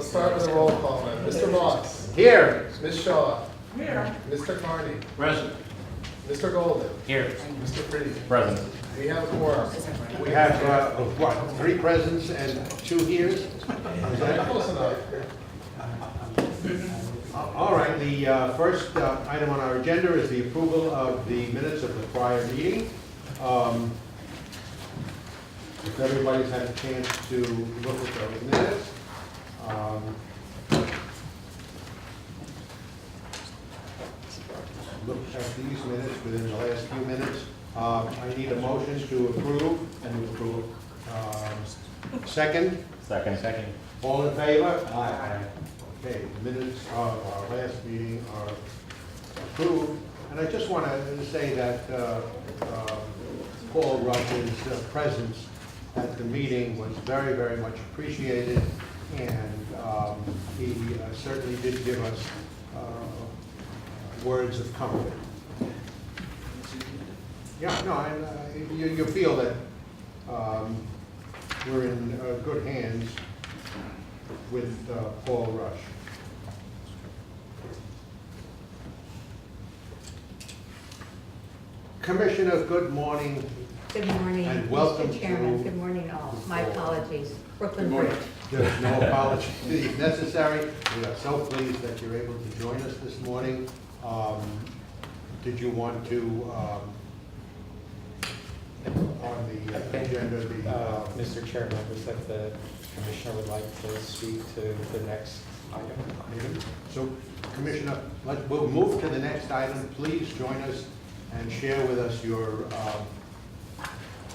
Let's start with a roll call then. Mr. Moss. Here. Ms. Shaw. Here. Mr. Carney. Present. Mr. Golden. Here. Mr. Freeze. Present. We have a quorum. We have, what, 3 presents and 2 heres? Is that- Close enough. All right, the first item on our agenda is the approval of the minutes of the prior meeting. If everybody's had a chance to look at those minutes. Look at these minutes within the last few minutes. I need a motion to approve. And approve. Second, Second. all in favor? Aye. Okay, the minutes of our last meeting are approved. And I just want to say that Paul Rush's presence at the meeting was very, very much appreciated. And he certainly did give us words of comfort. Yeah, no, you feel that we're in good hands with Paul Rush. Commissioner, good morning. Good morning, And welcome Mr. Chairman. to Good morning, all. My the floor. apologies. Brooklyn Good morning. Bridge. There's no apology necessary. We are so pleased that you're able to join us this morning. Did you want to, on the agenda, Mr. Chairman, members of the commissioner would like to speak to the next item. So, Commissioner, we'll move to the next item. Please join us and share with us your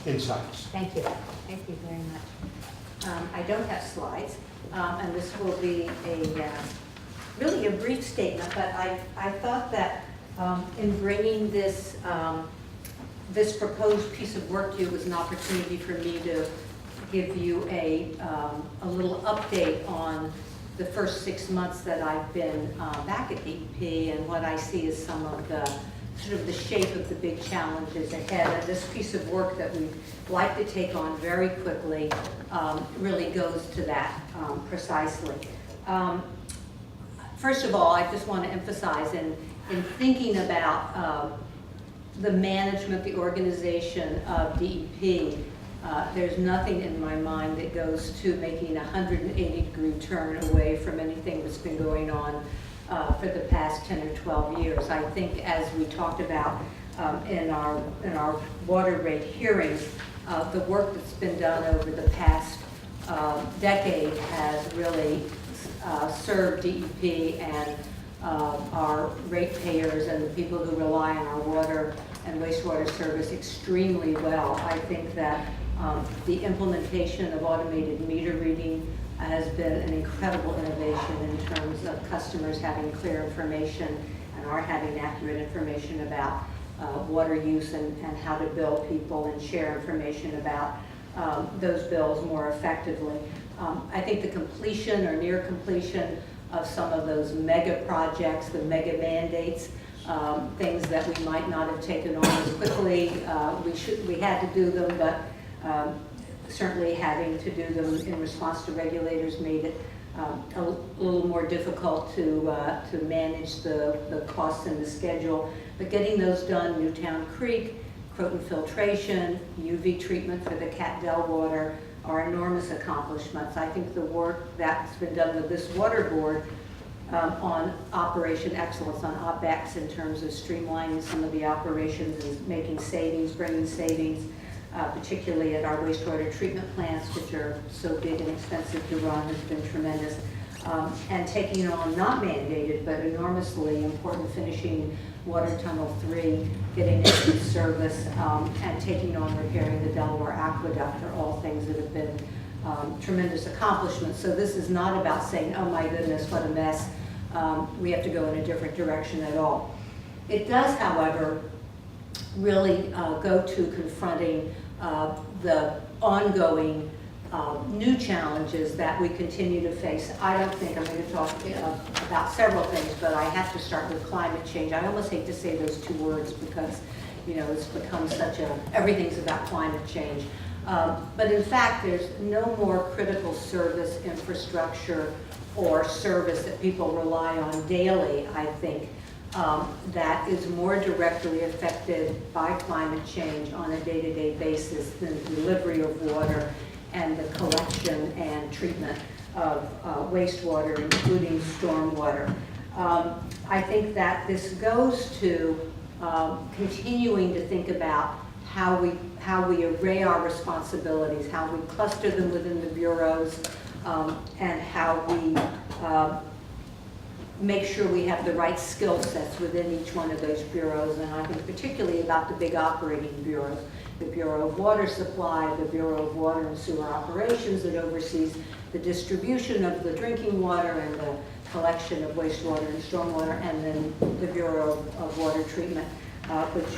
insights. Thank you. Thank you very much. I don't have slides, and this will be really a brief statement, but I thought that in bringing this proposed piece of work to you was an opportunity for me to give you a little update on the first 6 months that I've been back at DEP and what I see as some of the sort of the shape of the big challenges ahead. And this piece of work that we'd like to take on very quickly really goes to that precisely. First of all, I just want to emphasize in thinking about the management, the organization of DEP, there's nothing in my mind that goes to making a 180-degree turn away from anything that's been going on for the past 10 or 12 years. I think, as we talked about in our water rate hearings, the work that's been done over the past decade has really served DEP and our ratepayers and the people who rely on our water and wastewater service extremely well. I think that the implementation of automated meter reading has been an incredible innovation in terms of customers having clear information and are having accurate information about water use and how to bill people and share information about those bills more effectively. I think the completion or near completion of some of those mega projects, the mega mandates, things that we might not have taken on as quickly. We had to do them, but certainly having to do them in response to regulators made it a little more difficult to manage the costs and the schedule. But getting those done, Newtown Creek, Croton filtration, UV treatment for the Cat Dell water are enormous accomplishments. I think the work that's been done with this water board on operation excellence, on OpEx, in terms of streamlining some of the operations and making savings, bringing savings, particularly at our wastewater treatment plants, which are so big and expensive to run, has been tremendous. And taking on, not mandated, but enormously important, finishing Water Tunnel 3, getting it into service, and taking on repairing the Delaware Aqueduct are all things that have been tremendous accomplishments. So this is not about saying, oh my goodness, what a mess, we have to go in a different direction at all. It does, however, really go to confronting the ongoing new challenges that we continue to face. I don't think I'm going to talk about several things, but I have to start with climate change. I almost hate to say those 2 words because, you know, it's become such everything's about climate change. But in fact, there's no more critical service infrastructure or service that people rely on daily, I think, that is more directly affected by climate change on a day-to-day basis than the delivery of water and the collection and treatment of wastewater, including stormwater. I think that this goes to continuing to think about how we array our responsibilities, how we cluster them within the bureaus, and how we make sure we have the right skill sets within each one of those bureaus. And I think particularly about the big operating bureaus, the Bureau of Water Supply, the Bureau of Water and Sewer Operations that oversees the distribution of the drinking water and the collection of wastewater and stormwater, and then the Bureau of Water Treatment,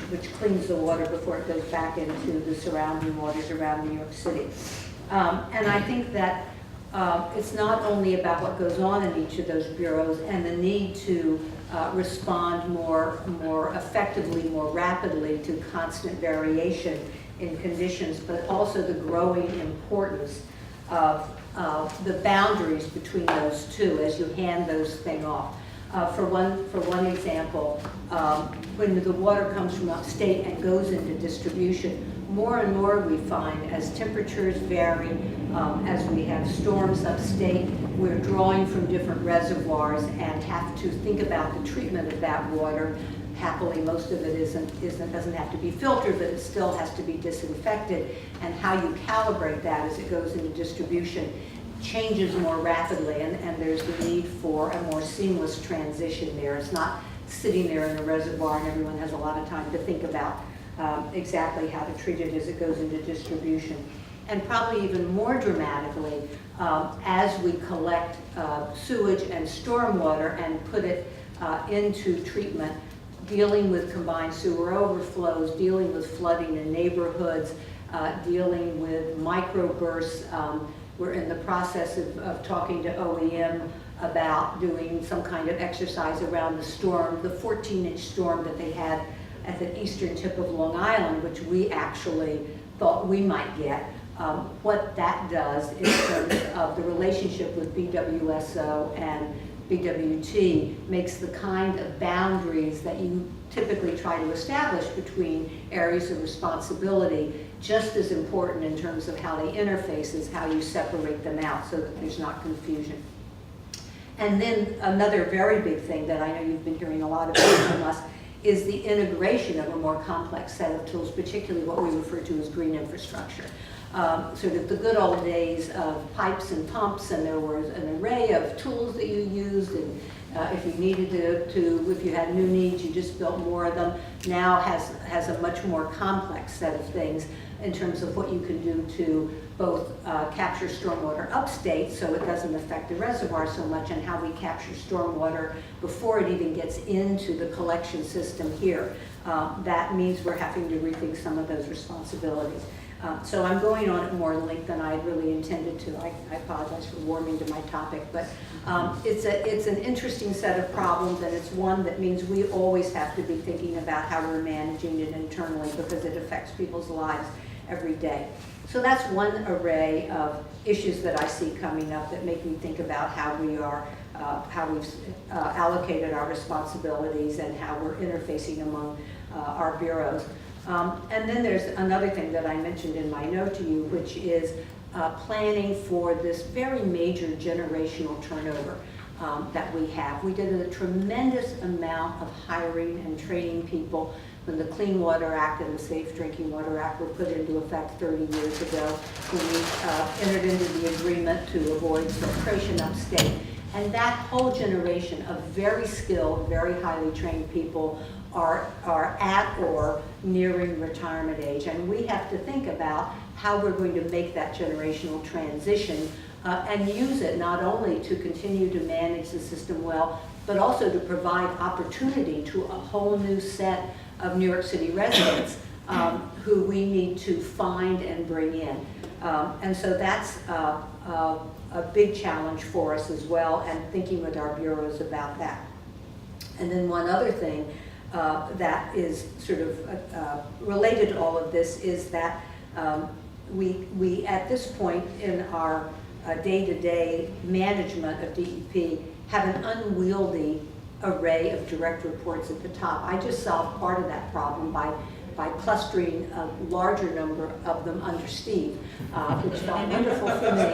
which cleans the water before it goes back into the surrounding waters around New York City. And I think that it's not only about what goes on in each of those bureaus and the need to respond more effectively, more rapidly to constant variation in conditions, but also the growing importance of the boundaries between those two as you hand those things off. For one example, when the water comes from upstate and goes into distribution, more and more we find as temperatures vary, as we have storms upstate, we're drawing from different reservoirs and have to think about the treatment of that water. Happily, most of it doesn't have to be filtered, but it still has to be disinfected. And how you calibrate that as it goes into distribution changes more rapidly, and there's the need for a more seamless transition there. It's not sitting there in a reservoir and everyone has a lot of time to think about exactly how to treat it as it goes into distribution. And probably even more dramatically, as we collect sewage and stormwater and put it into treatment, dealing with combined sewer overflows, dealing with flooding in neighborhoods, dealing with microbursts. We're in the process of talking to OEM about doing some kind of exercise around the storm, the 14-inch storm that they had at the eastern tip of Long Island, which we actually thought we might get. What that does in terms of the relationship with BWSO and BWT makes the kind of boundaries that you typically try to establish between areas of responsibility just as important in terms of how they interface as how you separate them out so that there's not confusion. And then another very big thing that I know you've been hearing a lot about from us is the integration of a more complex set of tools, particularly what we refer to as green infrastructure. Sort of the good old days of pipes and pumps, and there was an array of tools that you used, and if you needed if you had new needs, you just built more of them. Now has a much more complex set of things in terms of what you can do to both capture stormwater upstate so it doesn't affect the reservoir so much, and how we capture stormwater before it even gets into the collection system here. That means we're having to rethink some of those responsibilities. So I'm going on at more length than I really intended to. I apologize for warming to my topic, but it's an interesting set of problems, and it's one that means we always have to be thinking about how we're managing it internally because it affects people's lives every day. So that's one array of issues that I see coming up that make me think about how we've allocated our responsibilities and how we're interfacing among our bureaus. And then there's another thing that I mentioned in my note to you, which is planning for this very major generational turnover that we have. We did a tremendous amount of hiring and training people when the Clean Water Act and the Safe Drinking Water Act were put into effect 30 years ago, when we entered into the agreement to avoid filtration upstate. And that whole generation of very skilled, very highly trained people are at or nearing retirement age. And we have to think about how we're going to make that generational transition and use it not only to continue to manage the system well, but also to provide opportunity to a whole new set of New York City residents who we need to find and bring in. And so that's a big challenge for us as well, and thinking with our bureaus about that. And then one other thing that is sort of related to all of this is that we at this point in our day-to-day management of DEP have an unwieldy array of direct reports at the top. I just solved part of that problem by clustering a larger number of them under Steve, which felt wonderful for me,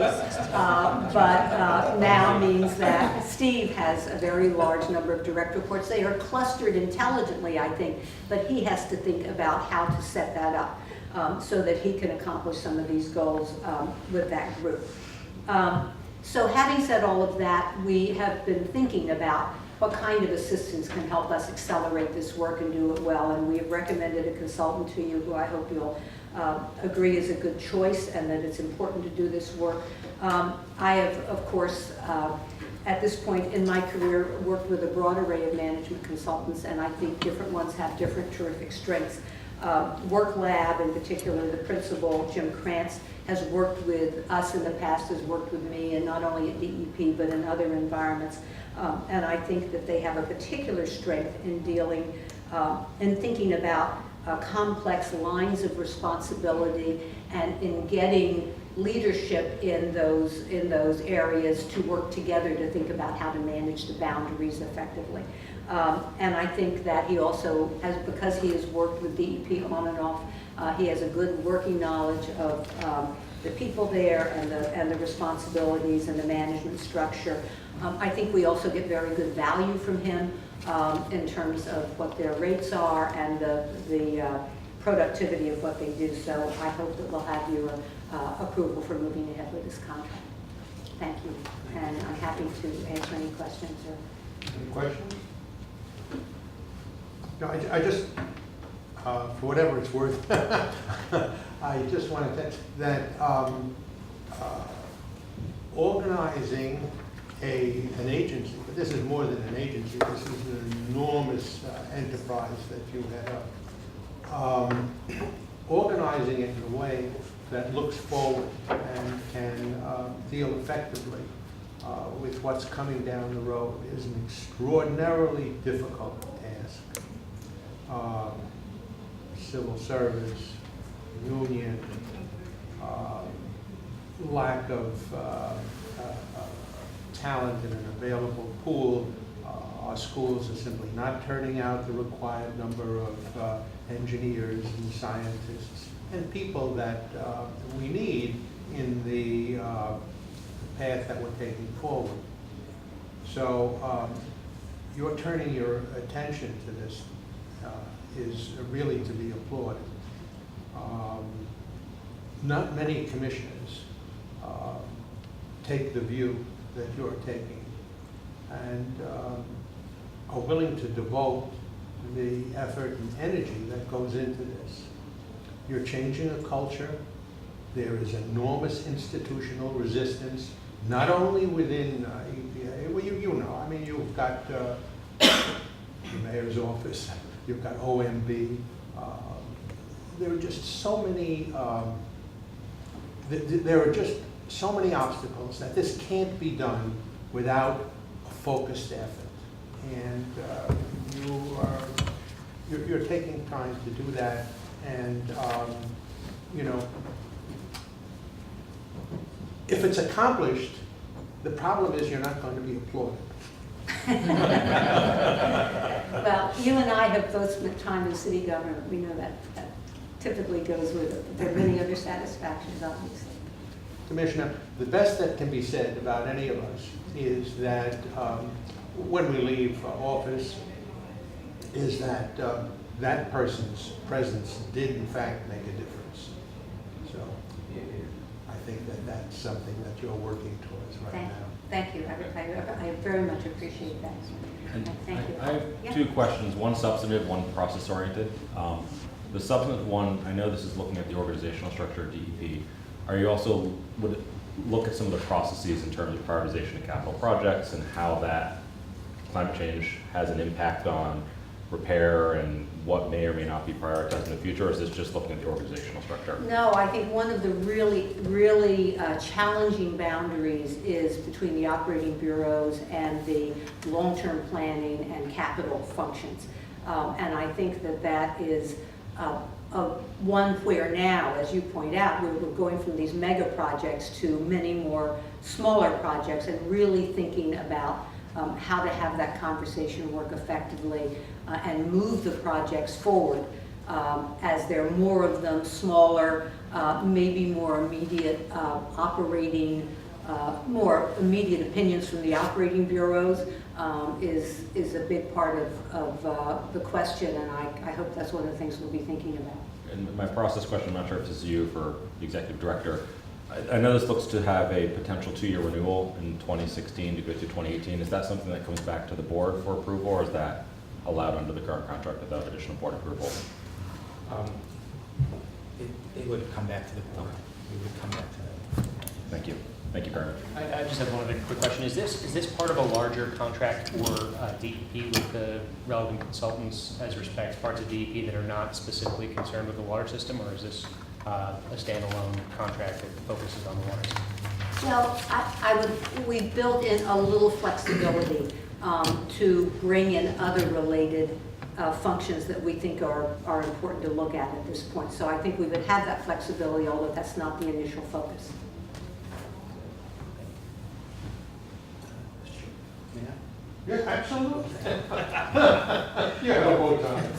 but now means that Steve has a very large number of direct reports. They are clustered intelligently, I think, but he has to think about how to set that up so that he can accomplish some of these goals with that group. So having said all of that, we have been thinking about what kind of assistance can help us accelerate this work and do it well. And we have recommended a consultant to you who I hope you'll agree is a good choice and that it's important to do this work. I have, of course, at this point in my career, worked with a broad array of management consultants, and I think different ones have different terrific strengths. WorkLab, in particular, the principal, Jim Krantz, has worked with us in the past, has worked with me, and not only at DEP, but in other environments. And I think that they have a particular strength in dealing and thinking about complex lines of responsibility and in getting leadership in those areas to work together to think about how to manage the boundaries effectively. And I think that he also has, because he has worked with DEP on and off, he has a good working knowledge of the people there and the responsibilities and the management structure. I think we also get very good value from him in terms of what their rates are and the productivity of what they do. So I hope that we'll have your approval for moving ahead with this contract. Thank you. And I'm happy to answer any questions. Any questions? No, I just, for whatever it's worth, I just wanted to, that organizing an agency, but this is more than an agency, this is an enormous enterprise that you head up. Organizing it in a way that looks forward and can deal effectively with what's coming down the road is an extraordinarily difficult task. Civil service, union, lack of talent in an available pool. Our schools are simply not turning out the required number of engineers and scientists and people that we need in the path that we're taking forward. So you're turning your attention to this is really to be applauded. Not many commissioners take the view that you're taking and are willing to devote the effort and energy that goes into this. You're changing a culture. There is enormous institutional resistance, not only within EPA, well, you know, I mean, you've got the mayor's office, you've got OMB. There are just so many, there are just so many obstacles that this can't be done without a focused effort. And you're taking time to do that. And, you know, if it's accomplished, the problem is you're not going to be applauded. Well, you and I have both spent time in city government. We know that typically goes with it. There are many other satisfactions, obviously. Commissioner, the best that can be said about any of us is that when we leave office, is that that person's presence did in fact make a difference. So I think that that's something that you're working towards right now. Thank you. I very much appreciate that. And Thank you. I have Yeah. two questions, one substantive, one process-oriented. The substantive one, I know this is looking at the organizational structure of DEP. Are you also, would look at some of the processes in terms of prioritization of capital projects and how that climate change has an impact on repair and what may or may not be prioritized in the future, or is this just looking at the organizational structure? No, I think one of the really challenging boundaries is between the operating bureaus and the long-term planning and capital functions. And I think that that is one where now, as you point out, we're going from these mega projects to many more smaller projects and really thinking about how to have that conversation work effectively and move the projects forward as there are more of them, smaller, maybe more immediate operating, more immediate opinions from the operating bureaus is a big part of the question, and I hope that's one of the things we'll be thinking about. And my process question, I'm not sure if this is you for the executive director. I know this looks to have a potential 2-year renewal in 2016 to go through 2018. Is that something that comes back to the board for approval, or is that allowed under the current contract without additional board approval? It would come back to the board. We would come back to that. Thank you. Thank you very much. I just have one other quick question. Is this part of a larger contract for DEP with the relevant consultants as respects parts of DEP that are not specifically concerned with the water system, or is this a standalone contract that focuses on the water system? Well, we've built in a little flexibility to bring in other related functions that we think are important to look at this point. So I think we would have that flexibility, although that's not the initial focus. Yes, absolutely. Yeah, no vote on it.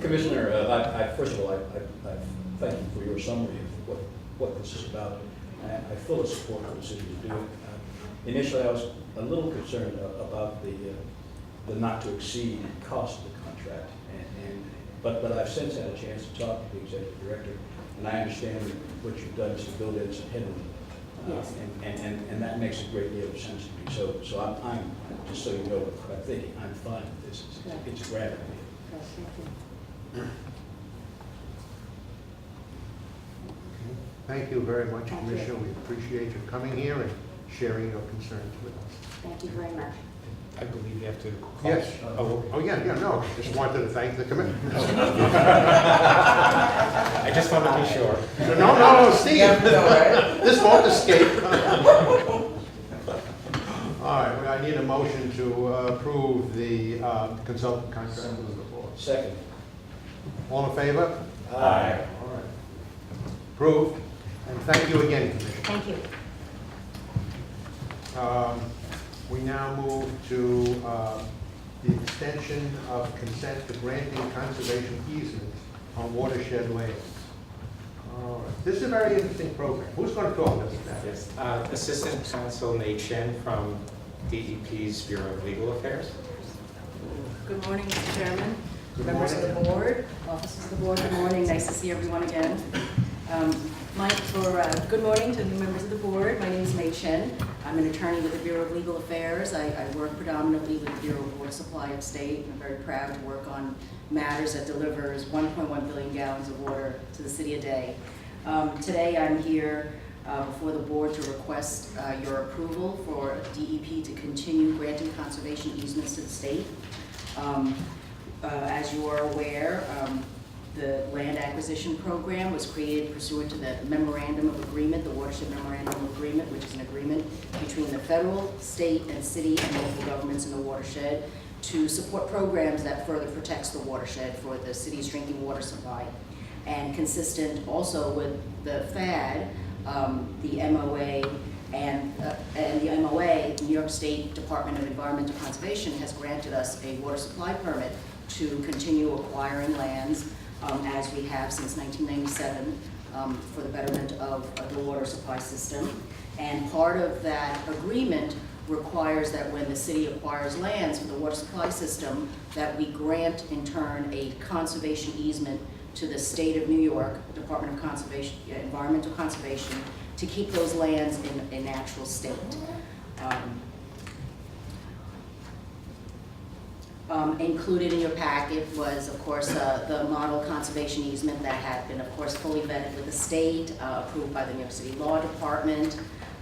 Commissioner, first of all, I thank you for your summary of what this is about. I fully support what the city is doing. Initially, I was a little concerned about the not to exceed cost of the contract, but I've since had a chance to talk to the executive director, and I understand what you've done is to build in some headroom. Yes. And that makes a great deal of sense to me. So I'm just so you know what I'm thinking, I'm fine with this. It's a grand idea. Yes, thank you. Thank you very much, Thank you. Commissioner. We appreciate you coming here and sharing your concerns with us. Thank you very much. I believe you have to call. Yes. Oh, Oh, yeah, no, just wanted to thank the committee. I just want to be sure. No, Steve, this won't escape. All right, well, I need a motion to approve the consultant contract. Second. All in favor? Aye. All right. Approved, and thank you again, Commissioner. Thank you. We now move to the extension of consent to granting conservation easements on watershed lands. All right. This is a very interesting program. Who's going to talk about that? Yes. Assistant Counsel Nate Shen from DEP's Bureau of Legal Affairs. Good morning, Mr. Chairman, Good members of morning. the board, officers of the board, good morning, nice to see everyone again. Good morning to new members of the board. My name is Mei Chen. I'm an attorney with the Bureau of Legal Affairs. I work predominantly with the Bureau of Water Supply Upstate. I'm very proud to work on matters that delivers 1.1 billion gallons of water to the city a day. Today I'm here before the board to request your approval for DEP to continue granting conservation easements to the state. As you are aware, the land acquisition program was created pursuant to the Memorandum of Agreement, the Watershed Memorandum of Agreement, which is an agreement between the federal, state, and city and local governments in the watershed to support programs that further protects the watershed for the city's drinking water supply. And consistent also with the FAD, the MOA, and the MOA, the New York State Department of Environmental Conservation, has granted us a water supply permit to continue acquiring lands as we have since 1997 for the betterment of the water supply system. And part of that agreement requires that when the city acquires lands for the water supply system, that we grant in turn a conservation easement to the state of New York, Department of Conservation, Environmental Conservation, to keep those lands in a natural state. Included in your packet was, of course, the model conservation easement that had been, of course, fully vetted with the state, approved by the New York City Law Department,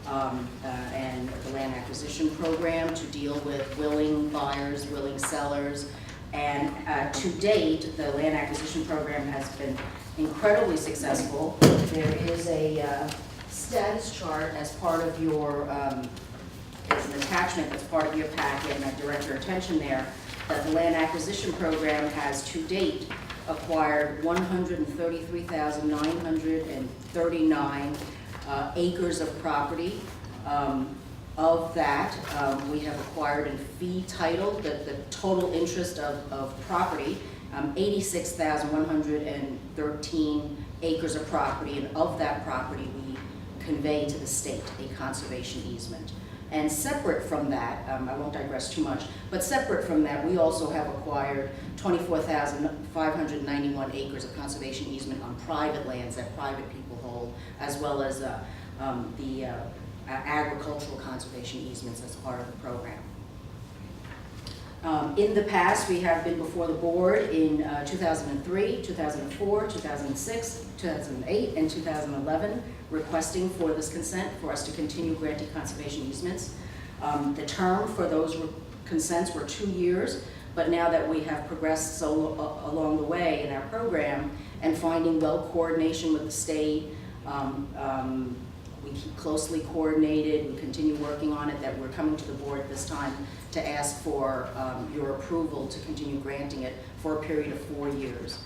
and the land acquisition program to deal with willing buyers, willing sellers. And to date, the land acquisition program has been incredibly successful. There is a status chart as part of your, as an attachment that's part of your packet, and I direct your attention there, that the land acquisition program has to date acquired 133,939 acres of property. Of that, we have acquired in fee title, the total interest of property, 86,113 acres of property, and of that property, we convey to the state a conservation easement. And separate from that, I won't digress too much, but separate from that, we also have acquired 24,591 acres of conservation easement on private lands that private people hold, as well as the agricultural conservation easements as part of the program. In the past, we have been before the board in 2003, 2004, 2006, 2008, and 2011, requesting for this consent for us to continue granting conservation easements. The term for those consents were 2 years, but now that we have progressed so along the way in our program and finding well coordination with the state, we keep closely coordinated, we continue working on it, that we're coming to the board this time to ask for your approval to continue granting it for a period of 4 years.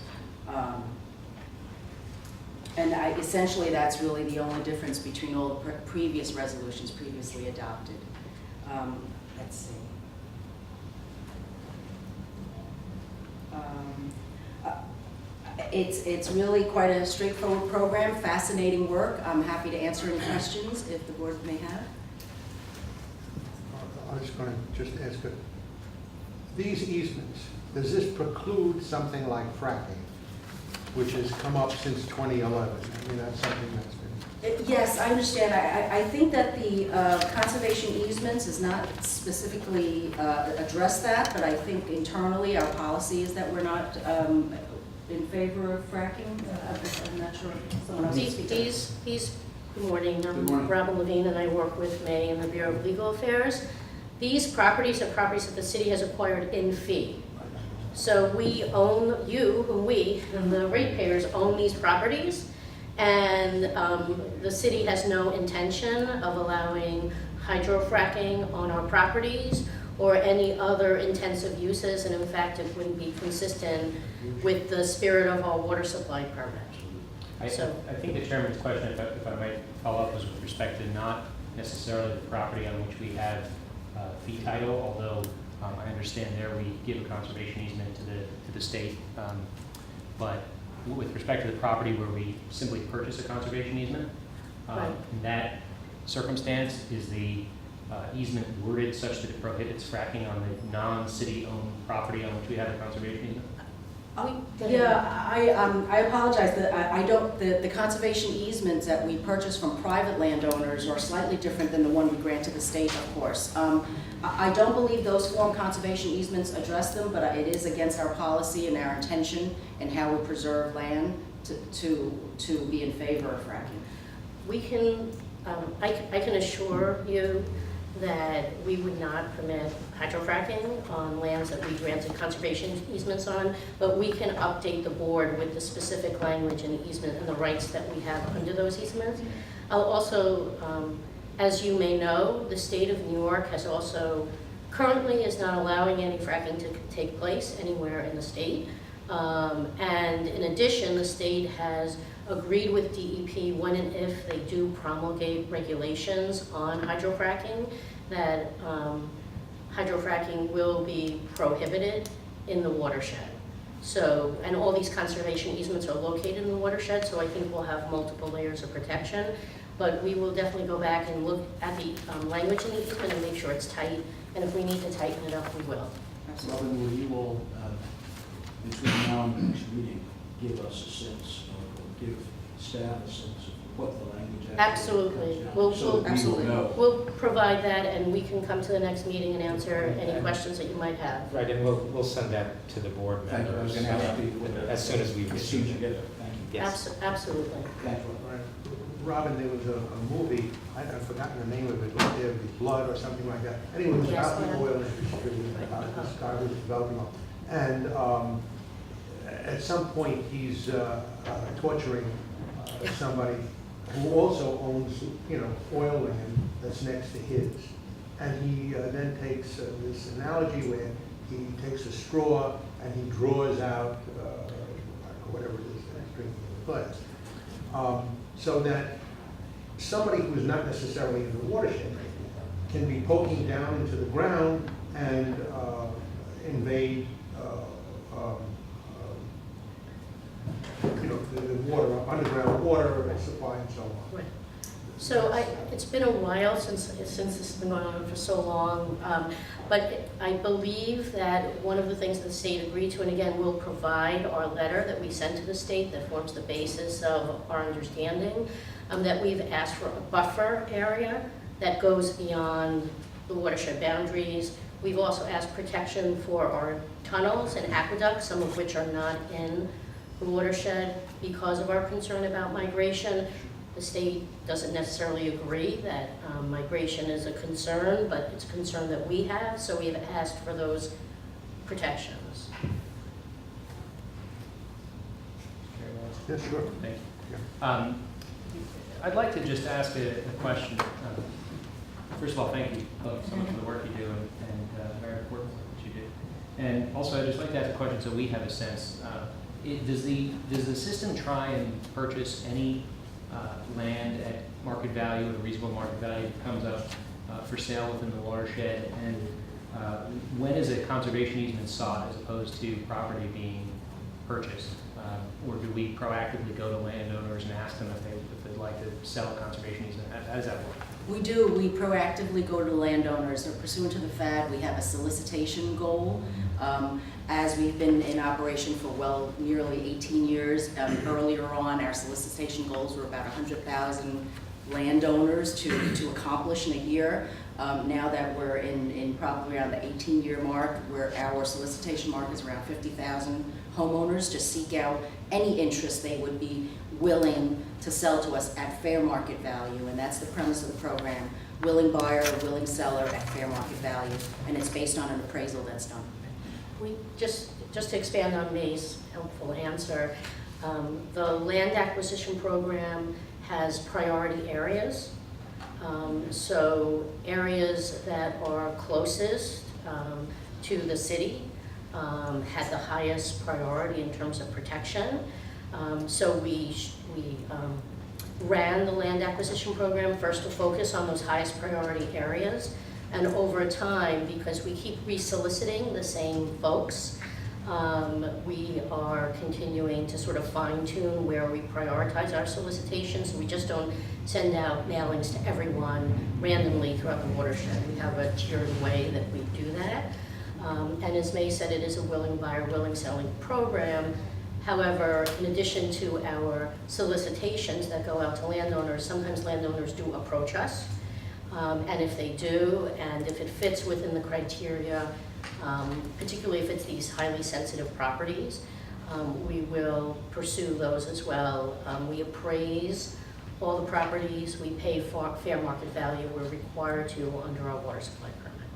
And essentially that's really the only difference between all the previous resolutions previously adopted. Let's see. It's really quite a straightforward program, fascinating work. I'm happy to answer any questions if the board may have. I was going to just ask, these easements, does this preclude something like fracking, which has come up since 2011? I mean, that's something that's been... Yes, I understand. I think that the conservation easements is not specifically address that, but I think internally our policy is that we're not in favor of fracking. I'm not sure if someone else can speak to that. Good morning. Good I'm morning. Robin Levine, and I work with May in the Bureau of Legal Affairs. These properties are properties that the city has acquired in fee. So we own, the ratepayers own these properties, and the city has no intention of allowing hydrofracking on our properties or any other intensive uses, and in fact, it wouldn't be consistent with the spirit of our water supply permit. I think the chairman's question, if I might follow up, was with respect to not necessarily the property on which we have fee title, although I understand there we give a conservation easement to the state. But with respect to the property where we simply purchase a conservation easement, Right. in that circumstance, is the easement worded such that it prohibits fracking on the non-city owned property on which we have a conservation easement? Yeah, I apologize that I don't, the conservation easements that we purchase from private landowners are slightly different than the one we grant to the state, of course. I don't believe those form conservation easements address them, but it is against our policy and our intention and how we preserve land to be in favor of fracking. We can, I can assure you that we would not permit hydrofracking on lands that we granted conservation easements on, but we can update the board with the specific language in the easement and the rights that we have under those easements. I'll also, as you may know, the state of New York has also, currently is not allowing any fracking to take place anywhere in the state. And in addition, the state has agreed with DEP when and if they do promulgate regulations on hydrofracking, that hydrofracking will be prohibited in the watershed. So, and all these conservation easements are located in the watershed, so I think we'll have multiple layers of protection. But we will definitely go back and look at the language in the easement and make sure it's tight, and if we need to tighten it up, we will. Robin, will you all, between now and the next meeting, give us a sense, or give staff a sense of what the language actually Absolutely. comes down to, We'll so that we will absolutely. know. We'll provide that, and we can come to the next meeting and answer any questions that you might have. Right, and we'll send that to the board Thank you. I was members going to ask you. as soon as we As soon as you receive get it. it. Thank you. Yes. Absolutely. Thank you. Right. Robin, there was a movie, I've forgotten the name of it, Let There Be Blood or something like that. Anyway, it was Yes, about the yeah. oil industry, about this guy who was developing oil. And at some point, he's torturing somebody who also owns, oil land that's next to his. And he then takes this analogy where he takes a straw and he draws out whatever it is that he's drinking in the glass. So that somebody who's not necessarily in the watershed can be poking down into the ground and invade, the water, underground water supply and so on. Right. So it's been a while since this has been going on for so long, but I believe that one of the things that the state agreed to, and again, we'll provide our letter that we sent to the state that forms the basis of our understanding, that we've asked for a buffer area that goes beyond the watershed boundaries. We've also asked protection for our tunnels and aqueducts, some of which are not in the watershed because of our concern about migration. The state doesn't necessarily agree that migration is a concern, but it's a concern that we have, so we have asked for those protections. Yes, sure. Thank you. I'd like to just ask a question. First of all, thank you so much for the work you do and very important work that you do. And also, I'd just like to ask a question so we have a sense. Does the system try and purchase any land at market value, at a reasonable market value that comes up for sale within the watershed? And when is a conservation easement sought as opposed to property being purchased? Or do we proactively go to landowners and ask them if they'd like to sell a conservation easement? How does that work? We do. We proactively go to landowners. So pursuant to the FAD, we have a solicitation goal. As we've been in operation for nearly 18 years, earlier on, our solicitation goals were about 100,000 landowners to accomplish in a year. Now that we're in probably around the 18-year mark, where our solicitation mark is around 50,000 homeowners to seek out any interest they would be willing to sell to us at fair market value, and that's the premise of the program. Willing buyer, willing seller at fair market value, and it's based on an appraisal that's done. We just to expand on May's helpful answer, the land acquisition program has priority areas. So areas that are closest to the city had the highest priority in terms of protection. So we ran the land acquisition program first to focus on those highest priority areas. And over time, because we keep resoliciting the same folks, we are continuing to sort of fine-tune where we prioritize our solicitations. We just don't send out mailings to everyone randomly throughout the watershed. We have a tiered way that we do that. And as May said, it is a willing buyer, willing selling program. However, in addition to our solicitations that go out to landowners, sometimes landowners do approach us. And if they do, and if it fits within the criteria, particularly if it's these highly sensitive properties, we will pursue those as well. We appraise all the properties, we pay for fair market value, we're required to under our water supply permit.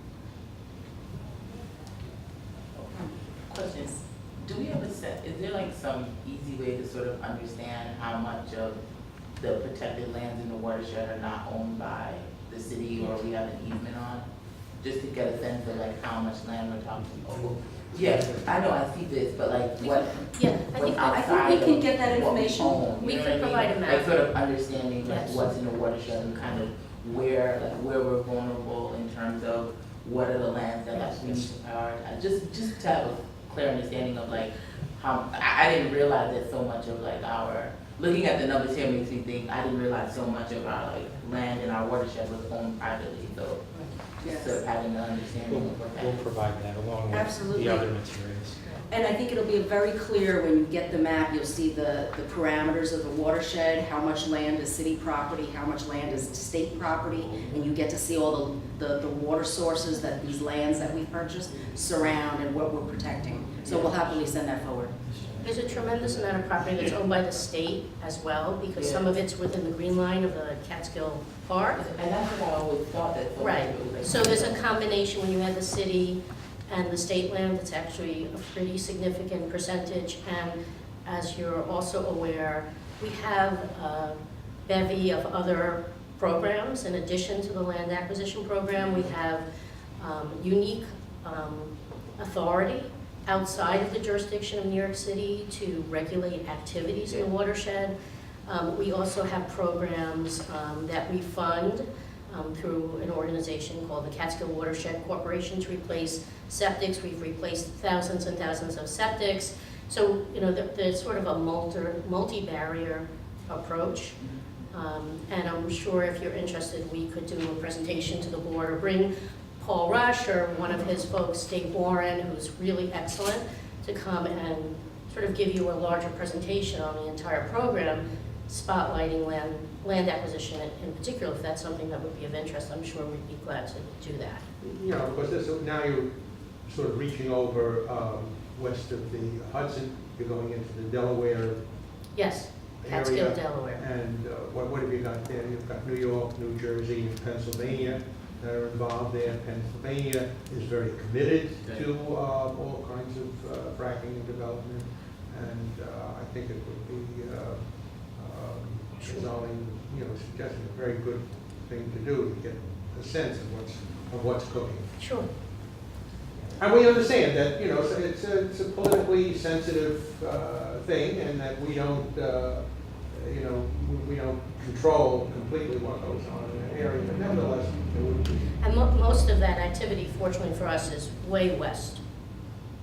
Questions. Do we have a set, is there like some easy way to sort of understand how much of the protected lands in the watershed are not owned by the city or we have an easement on? Just to get a sense of like how much land we're talking about. Yeah, I know, I see this, but like what? Yeah, I think we can get that information. We can provide a map. Like sort of understanding like Yes. what's in the watershed and kind of where we're vulnerable in terms of what are the lands that like we need to prioritize. Just to have a clear understanding of like how, I didn't realize that so much of like our, looking at the numbers here makes me think, I didn't realize so much of our like land in our watershed was owned privately, so just sort of having an understanding of what that We'll is. provide that along with Absolutely. the other materials. And I think it'll be very clear when you get the map, you'll see the parameters of the watershed, how much land is city property, how much land is state property, and you get to see all the water sources that these lands that we purchased surround and what we're protecting. So we'll happily send that forward. There's a tremendous amount of property that's owned by the state as well, because some of it's within the green line of the Catskill Park. And that's what I always thought that. so much Right, of it was, like, so there's a combination when you have the city and the state land, it's actually a pretty significant percentage. And as you're also aware, we have a bevy of other programs in addition to the land acquisition program. We have unique authority outside of the jurisdiction of New York City to regulate activities in the watershed. We also have programs that we fund through an organization called the Catskill Watershed Corporation to replace septics. We've replaced thousands and thousands of septics. So, you know, there's sort of a multi-barrier approach. And I'm sure if you're interested, we could do a presentation to the board or bring Paul Rush or one of his folks, Dave Warren, who's really excellent, to come and sort of give you a larger presentation on the entire program, spotlighting land acquisition in particular. If that's something that would be of interest, I'm sure we'd be glad to do that. You know, because this, now you're sort of reaching over west of the Hudson, you're going into the Delaware Yes, area. Catskill, Delaware. And what have you got there? You've got New York, New Jersey, and Pennsylvania that are involved there. Pennsylvania is very committed to all kinds of fracking and development, and I think it would be, as Ollie, you know, suggesting, a very good thing to do to get a sense of what's cooking. Sure. And we understand that, you know, it's a politically sensitive thing, and that we don't, you know, we don't control completely what goes on in that area, but nevertheless, it would be. And most of that activity, fortunately for us, is way west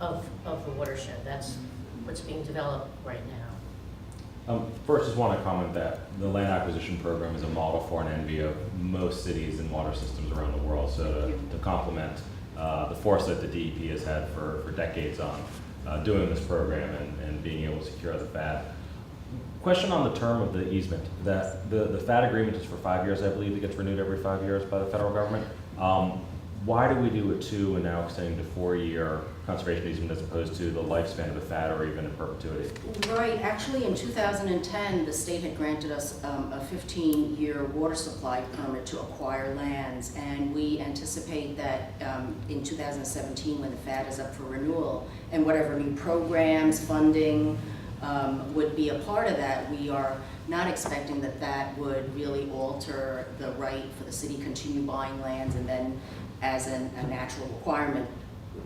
of the watershed. That's what's being developed right now. First, just want to comment that the land acquisition program is a model for and envy of most cities and water systems around the world. So to complement the foresight the DEP has had for decades on doing this program and being able to secure the FAD. Question on the term of the easement. That the FAD agreement is for 5 years, I believe. It gets renewed every 5 years by the federal government. Why do we do a 2 and now extending to 4-year conservation easement as opposed to the lifespan of the FAD or even in perpetuity? Right, actually in 2010, the state had granted us a 15-year water supply permit to acquire lands, and we anticipate that in 2017, when the FAD is up for renewal, and whatever new programs, funding would be a part of that, we are not expecting that that would really alter the right for the city to continue buying lands and then as a natural requirement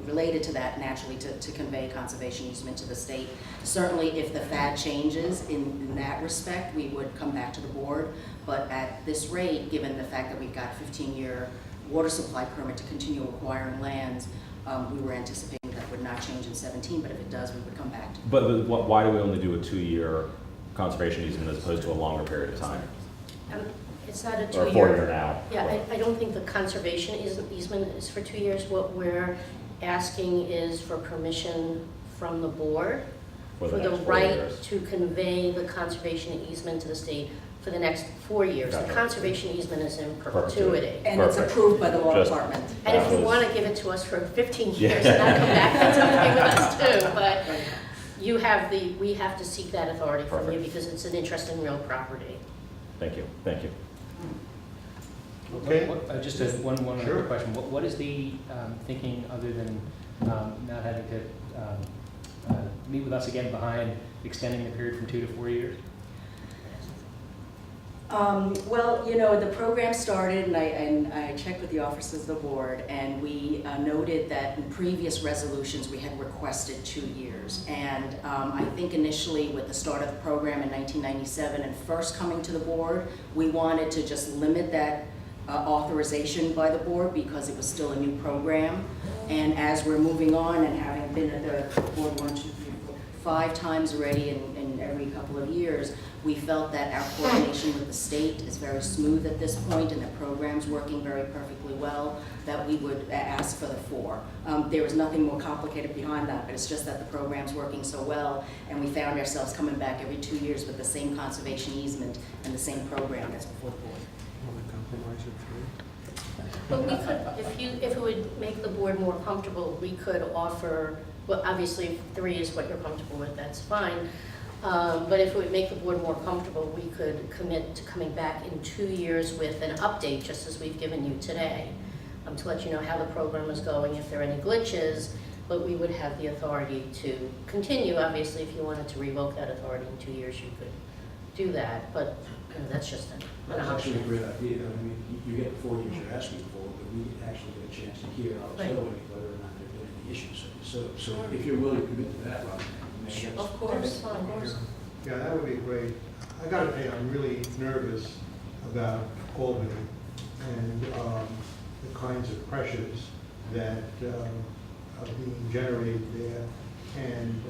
related to that, naturally to convey conservation easement to the state. Certainly if the FAD changes in that respect, we would come back to the board, but at this rate, given the fact that we've got a 15-year water supply permit to continue acquiring lands, we were anticipating that would not change in 17, but if it does, we would come back to it. But why do we only do a 2-year conservation easement as opposed to a longer period of time? It's not a Or 2-year. 4-year now? Yeah, I don't think the conservation easement is for 2 years. What we're asking is for permission from the board For for the the next 4 right years. to convey the conservation easement to the state for the next 4 years. The Gotcha. conservation easement is in Perpetuity. perpetuity. And it's Perfect. approved by the law Just- department. And if That you was- want to give it to us for 15 Yeah. years and not come back, that's okay with us too. But you have we have to seek that authority from you Perfect. because it's an interest in real property. Thank you. Thank you. Okay. Just one other Sure. question. What is the thinking other than not having to meet with us again behind extending the period from 2 to 4 years? Well, you know, the program started, and I checked with the officers of the board, and we noted that in previous resolutions, we had requested 2 years. And I think initially with the start of the program in 1997 and first coming to the board, we wanted to just limit that authorization by the board because it was still a new program. And as we're moving on and having been at the board 1, 2, 3, 4, 5 times already in every couple of years, we felt that our coordination with the state is very smooth at this point and the program's working very perfectly well, that we would ask for the 4. There was nothing more complicated behind that, but it's just that the program's working so well, and we found ourselves coming back every 2 years with the same conservation easement and the same program that's before the board. Compromise of 3. But we could, if it would make the board more comfortable, we could offer, well, obviously if 3 is what you're comfortable with, that's fine. But if it would make the board more comfortable, we could commit to coming back in 2 years with an update, just as we've given you today, to let you know how the program is going, if there are any glitches, but we would have the authority to continue. Obviously, if you wanted to revoke that authority in 2 years, you could do that, but you know, that's just an That's option. actually a great idea. I mean, you get the 4 years you're asking for, but we actually get a chance to hear out Right. whether or not there's been any issues. So if you're willing to commit to that, Robin, Of course, of course. Yeah, that would be great. I gotta tell you, I'm really nervous about Albany and the kinds of pressures that are being generated there. And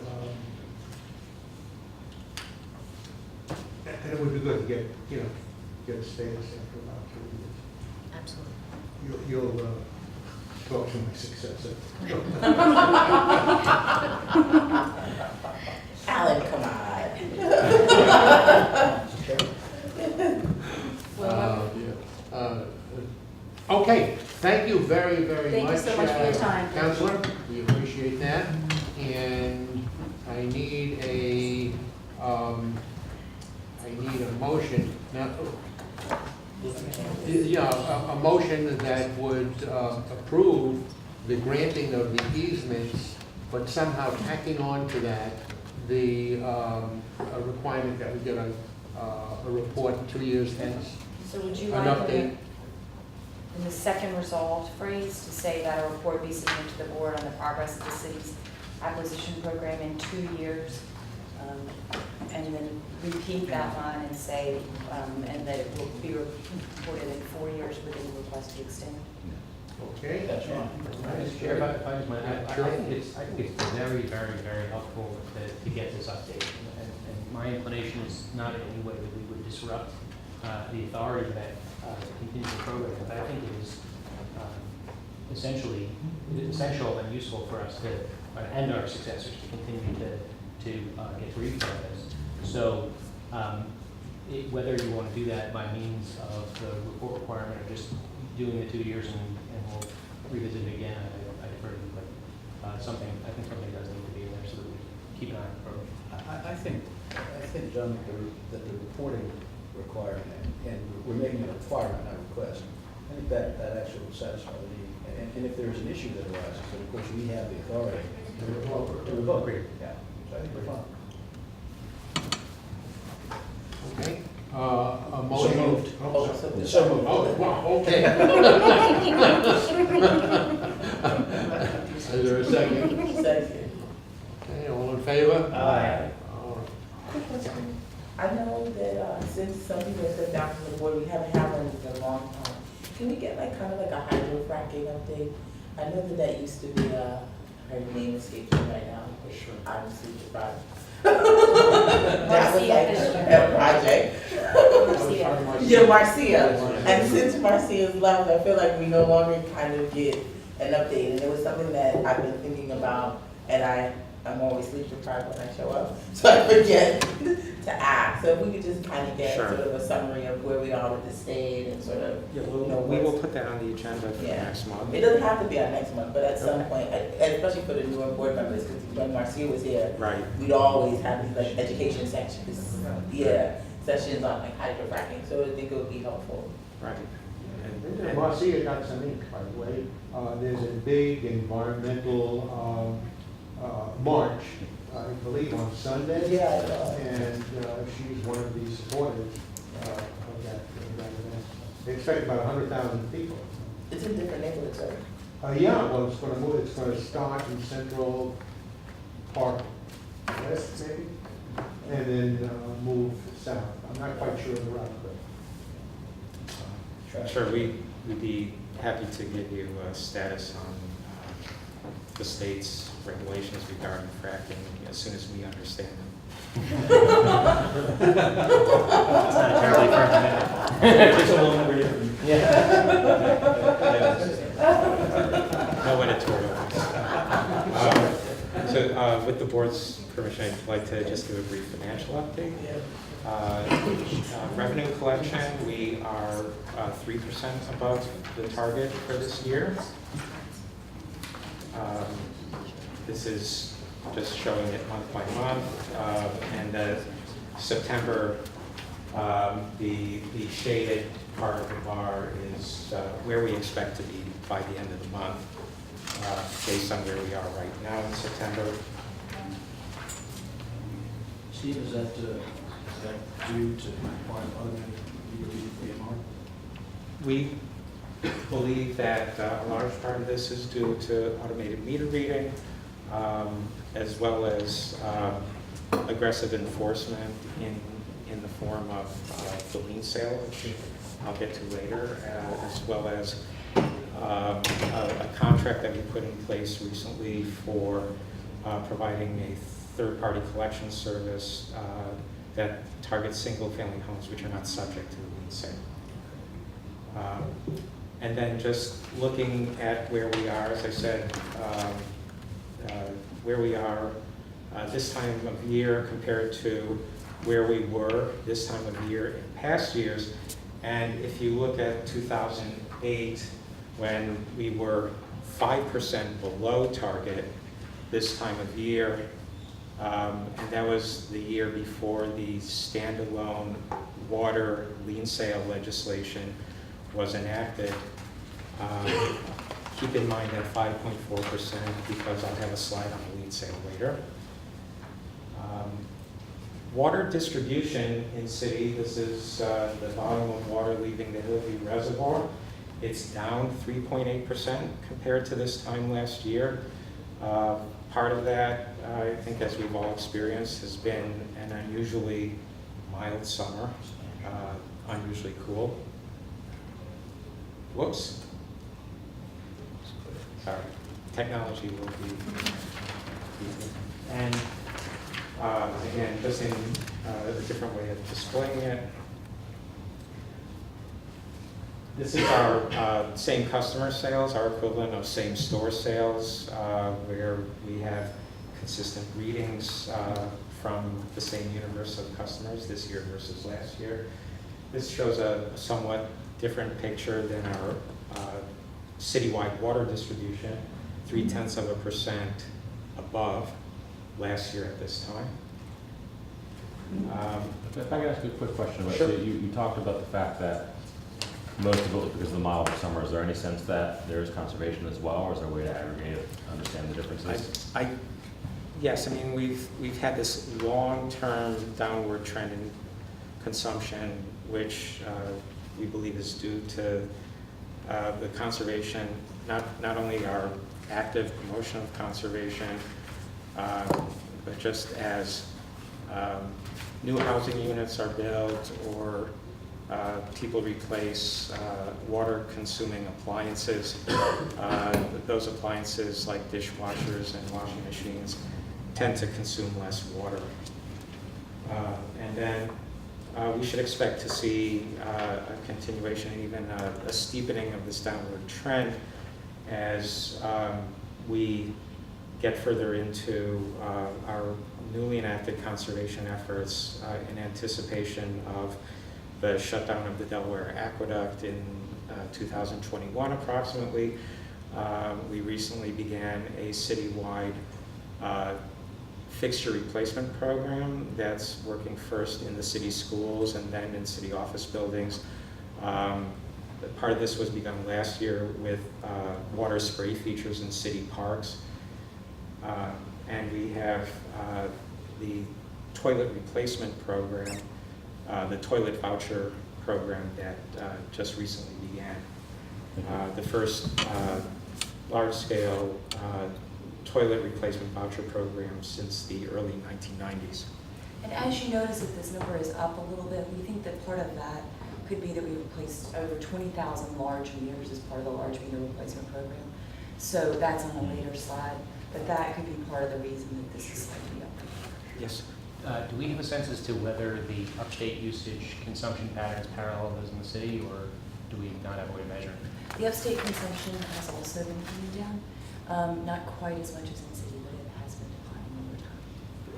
it would be good to get, get a status after about 3 years. Absolutely. You'll talk to my successor. Alan, come on. Okay, thank you very, very Thank you much. so much for your time. Counselor, we appreciate that. And I need a motion. Now, a motion that would approve the granting of the easements, but somehow tacking on to that the a requirement that we get a report 2 years hence. So would you An like update. in the second resolved phrase to say that a report be submitted to the board on the progress of the city's acquisition program in 2 years? And then repeat that line and say, and that it will be reported in 4 years with a request to extend? Okay? That's fine. Mr. Chair, if I just might, I Sure. think it's very, very, very helpful to get this update. And my inclination is not in any way that we would disrupt the authority that to continue the program, but I think it is essential and useful for us to, and our successors to continue to get briefed on this. So whether you want to do that by means of the report requirement or just doing the 2 years and we'll revisit it again, I defer to you, but I think something does need to be in there so that we keep an eye on the program. I think, John, that the reporting requirement, and we're making it a requirement, not a request, I think that actually will satisfy the need. And if there's an issue that arises, then of course we have the authority to revoke. Yeah, so I think we're fine. Okay. A motion. So moved. Oh, sorry. So moved. Oh, wow, okay. Is there a second? Second. Okay, all in favor? Aye. All right. Quick question. I know that since some people have stepped down from the board, we haven't had one in a long time. Can we get like kind of like a hydrofracking update? I know that used to be, her name escapes me right now. Sure. I'm super deprived. That was like a project. Yeah, Marcia. And since Marcia's left, I feel like we no longer kind of get an update. And it was something that I've been thinking about, and I'm always sleep deprived when I show up, so I forget to ask. So if we could just kind of get Sure. sort of a summary of where we are with the state and sort of, Yeah, you know, we will what's- put that on the agenda for Yeah. next month. It doesn't have to be our next month, but at some point, especially for the newer board members, because when Marcia was here, Right. we'd always have these like education sections, sessions on like hydrofracking, so I think it would be helpful. Right. And Marcia got some ink, by the way. There's a big environmental march, I believe, on Sunday. Yeah. And she's one of the supporters of that event. They expect about 100,000 people. It's in different neighborhoods, right? Yeah, well, it's gonna move, it's gonna start in Central Park West, maybe, and then move south. I'm not quite sure of the route, but. Sure, we'd be happy to give you a status on the state's regulations regarding fracking as soon as we understand them. It's not a terribly firm commitment. Just a little more different. No editorial. So with the board's permission, I'd like to just give a brief financial update. Revenue collection, we are 3% above the target for this year. This is just showing it month by month, and September, the shaded part of the bar is where we expect to be by the end of the month, based on where we are right now in September. Steve, is that due to automatic VMR? We believe that a large part of this is due to automated meter reading, as well as aggressive enforcement in in the form of the lien sale, which I'll get to later, as well as a contract that we put in place recently for providing a third-party collection service that targets single-family homes which are not subject to the lien sale. And then just looking at where we are, as I said, where we are this time of year compared to where we were this time of year in past years. And if you look at 2008, when we were 5% below target this time of year, and that was the year before the standalone water lien sale legislation was enacted. Keep in mind that 5.4%, because I'll have a slide on the lien sale later. Water distribution in city, this is the volume of water leaving the Hillview Reservoir. It's down 3.8% compared to this time last year. Part of that, I think, as we've all experienced, has been an unusually mild summer, unusually cool. Whoops. Sorry, technology will be. And again, just in a different way of displaying it. This is our same customer sales, our equivalent of same store sales, where we have consistent readings from the same universe of customers this year versus last year. This shows a somewhat different picture than our citywide water distribution, 0.3% above last year at this time. If I could ask you a quick question about, Sure. so you talked about the fact that most of it was because of the milder summer. Is there any sense that there is conservation as well, or is there a way to aggregate it, understand the differences? Yes, I mean, we've had this long-term downward trend in consumption, which we believe is due to the conservation, not only our active promotion of conservation, but just as new housing units are built or people replace water-consuming appliances. Those appliances, like dishwashers and washing machines, tend to consume less water. And then we should expect to see a continuation, even a steepening of this downward trend as we get further into our newly enacted conservation efforts in anticipation of the shutdown of the Delaware Aqueduct in 2021 approximately. We recently began a citywide fixture replacement program that's working first in the city schools and then in city office buildings. Part of this was begun last year with water spray features in city parks. And we have the toilet replacement program, the toilet voucher program that just recently began. The first large-scale toilet replacement voucher program since the early 1990s. And as you notice that this number is up a little bit, we think that part of that could be that we replaced over 20,000 large meters as part of the large meter replacement program. So that's on a later slide, but that could be part of the reason that this is slightly up. Yes. Do we have a sense as to whether the upstate usage consumption patterns parallel those in the city, or do we not have a way to measure? The upstate consumption has also been coming down, not quite as much as in the city, but it has been declining over time.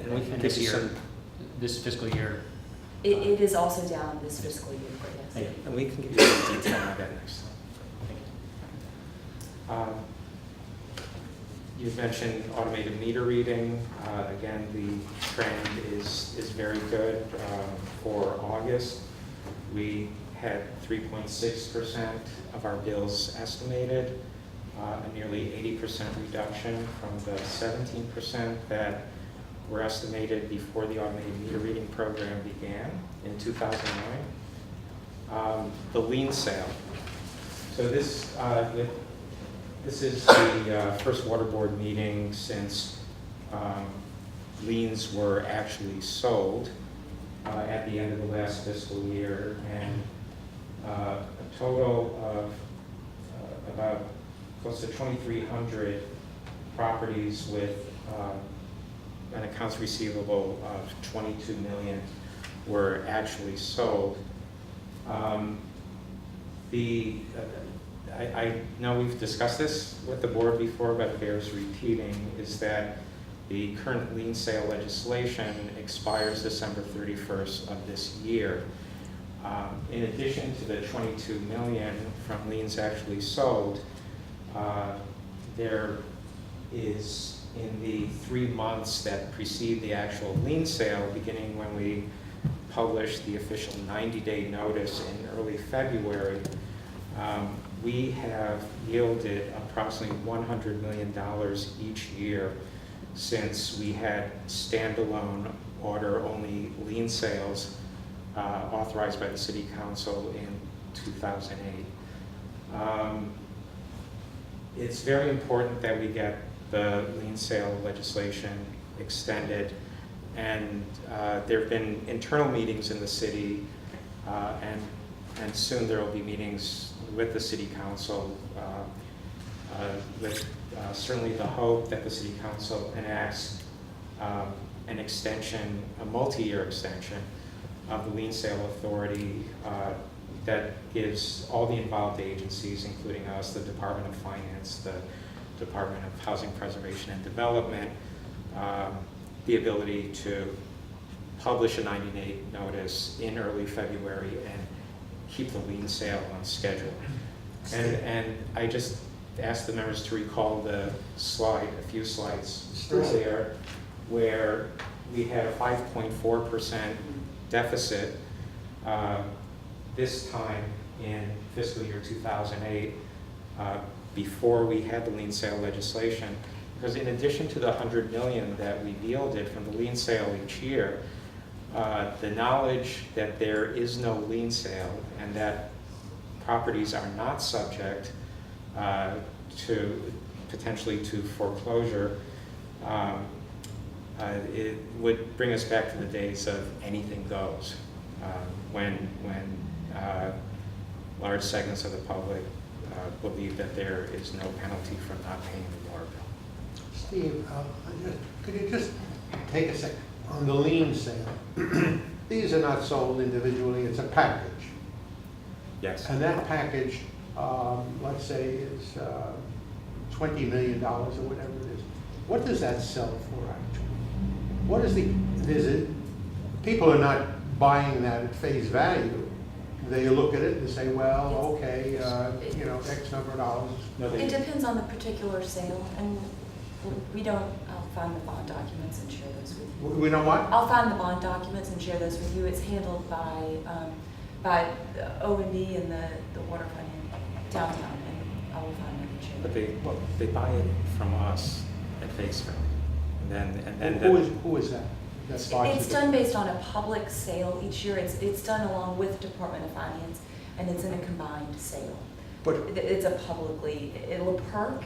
And we can And give this you year, some, this fiscal year? It is also down this fiscal year, Thank yes. you. and we can give you some detail on that next time. Thank you. You've mentioned automated meter reading. Again, the trend is very good. For August, we had 3.6% of our bills estimated, a nearly 80% reduction from the 17% that were estimated before the automated meter reading program began in 2009. The lien sale. So this is the first water board meeting since liens were actually sold. at the end of the last fiscal year, and a total of about close to 2,300 properties with an accounts receivable of 22 million were actually sold. I know we've discussed this with the board before, but it bears repeating, is that the current lien sale legislation expires December 31st of this year. In addition to the 22 million from liens actually sold, there is, in the 3 months that precede the actual lien sale, beginning when we publish the official 90-day notice in early February, we have yielded approximately $100 million each year since we had standalone order-only lien sales authorized by the City Council in 2008. It's very important that we get the lien sale legislation extended, and there have been internal meetings in the city, and soon there will be meetings with the City Council, with certainly the hope that the City Council enacts an extension, a multi-year extension of the lien sale authority that gives all the involved agencies, including us, the Department of Finance, the Department of Housing Preservation and Development, the ability to publish a 90-day notice in early February and keep the lien sale on schedule. And I just asked the members to recall the slide, a few slides earlier, where we had a 5.4% deficit this time in fiscal year 2008, before we had the lien sale legislation. Because in addition to the 100 million that we yielded from the lien sale each year, the knowledge that there is no lien sale and that properties are not subject to potentially to foreclosure, it would bring us back to the days of anything goes, when large segments of the public believe that there is no penalty for not paying the water bill. Steve, could you just take a second on the lien sale? These are not sold individually, it's a package. Yes. And that package, let's say, is $20 million or whatever it is. What does that sell for, actually? What is people are not buying that at face value. They look at it and say, well, okay, X number of dollars. No, It depends on the particular sale, and I'll find the bond documents and share those with you. We know what? I'll find the bond documents and share those with you. It's handled by O&D and the water fund in downtown, and I will find it and share But it. they buy it from us at face value, and then Who is that? That buys It's it? done based on a public sale each year. It's done along with Department of Finance, and it's in a combined sale. But It's a publicly, LaPerc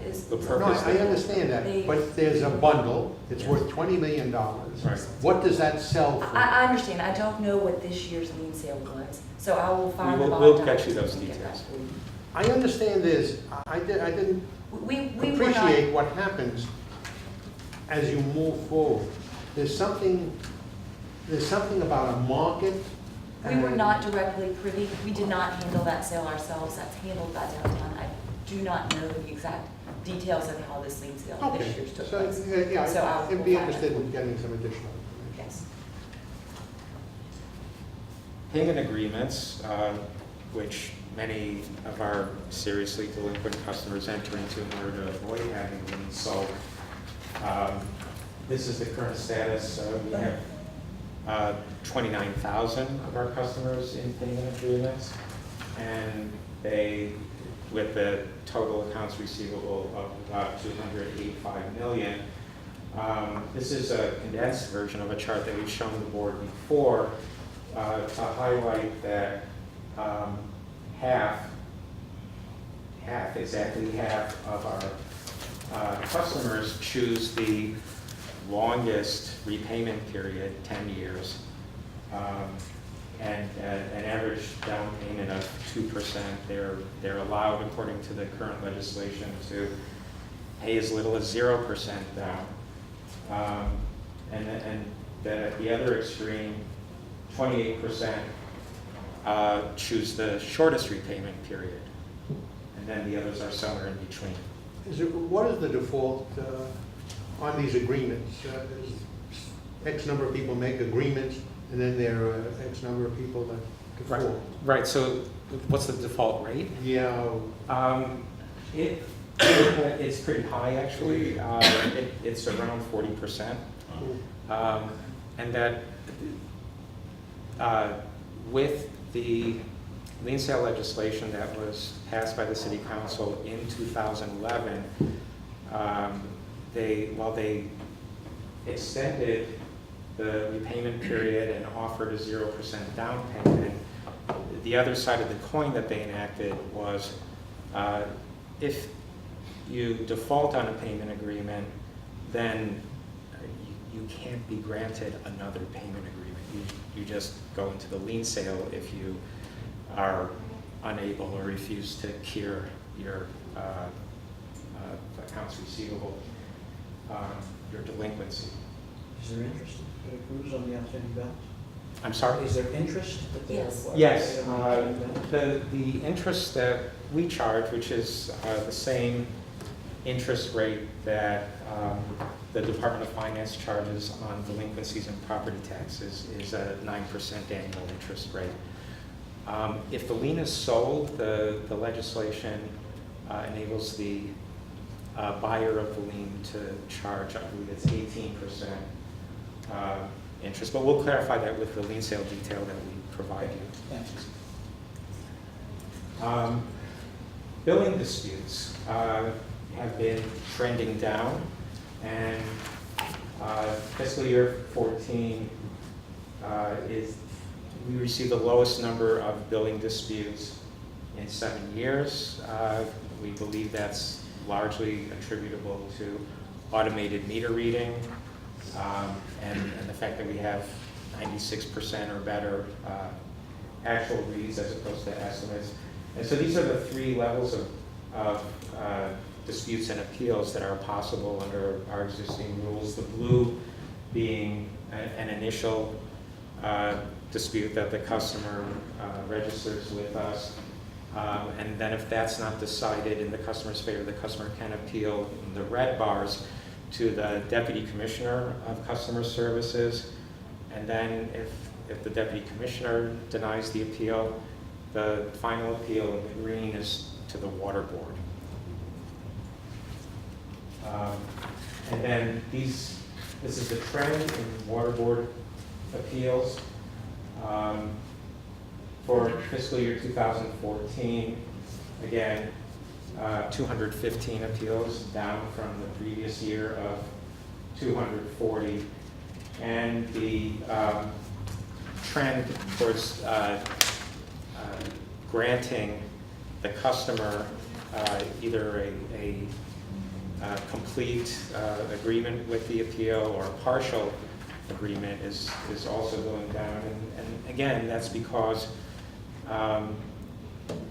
is. The no, purpose. I understand that, but there's a bundle, it's worth $20 million. Right. What does that sell for? I understand. I don't know what this year's lien sale was, so I will find the bond We'll documents. get you those and get details. back to you. I understand this, I didn't We were not, appreciate what happens as you move forward. There's something about a market. we were and- not directly privy. We did not handle that sale ourselves. That's handled by downtown. I do not know the exact details of how this lien sale this Okay, year's took so, place. yeah, So I I'd will be find interested out. in getting some additional information. Yes. Payment agreements, which many of our seriously delinquent customers enter into in order to avoid having liens sold. This is the current status. We have 29,000 of our customers in payment agreements, and they, with the total accounts receivable of about 285 million. This is a condensed version of a chart that we've shown the board before to highlight that exactly half of our customers choose the longest repayment period, 10 years, and an average down payment of 2%. They're allowed, according to the current legislation, to pay as little as 0% down. And the other extreme, 28%, choose the shortest repayment period, and then the others are somewhere in between. What is the default on these agreements? Is X number of people make agreements, and then there are X number of people that default? Right, so what's the default rate? Yeah. It's pretty high, actually. It's around 40%. And that with the lien sale legislation that was passed by the City Council in 2011, while they extended the repayment period and offered a 0% down payment, the other side of the coin that they enacted was if you default on a payment agreement, then you can't be granted another payment agreement. You just go into the lien sale if you are unable or refuse to cure your accounts receivable, your delinquency. Is there interest that accrues on the outstanding balance? I'm sorry? Is there interest that they Yes. require? Yes, on the outstanding balance? the interest that we charge, which is the same interest rate that the Department of Finance charges on delinquencies and property taxes, is a 9% annual interest rate. If the lien is sold, the legislation enables the buyer of the lien to charge, I believe it's 18% interest, but we'll clarify that with the lien sale detail that we provide you. Thanks. Billing disputes have been trending down, and fiscal year 14 we received the lowest number of billing disputes in 7 years. We believe that's largely attributable to automated meter reading and the fact that we have 96% or better actual reads as opposed to estimates. And so these are the 3 levels of disputes and appeals that are possible under our existing rules. The blue being an initial dispute that the customer registers with us. And then if that's not decided in the customer's favor, the customer can appeal the red bars to the Deputy Commissioner of Customer Services. And then if the Deputy Commissioner denies the appeal, the final appeal in the green is to the Water Board. And then this is the trend in Water Board appeals. For fiscal year 2014, again, 215 appeals, down from the previous year of 240. And the trend towards granting the customer either a complete agreement with the appeal or a partial agreement is also going down. And again, that's because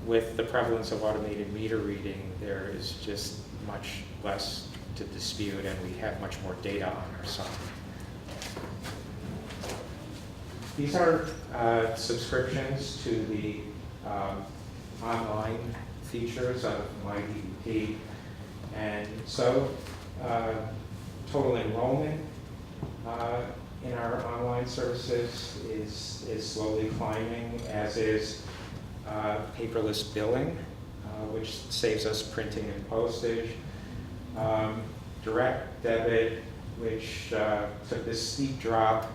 with the prevalence of automated meter reading, there is just much less to dispute, and we have much more data on our side. These are subscriptions to the online features of MyDEP. And so total enrollment in our online services is slowly climbing, as is paperless billing, which saves us printing and postage. Direct debit, which took this steep drop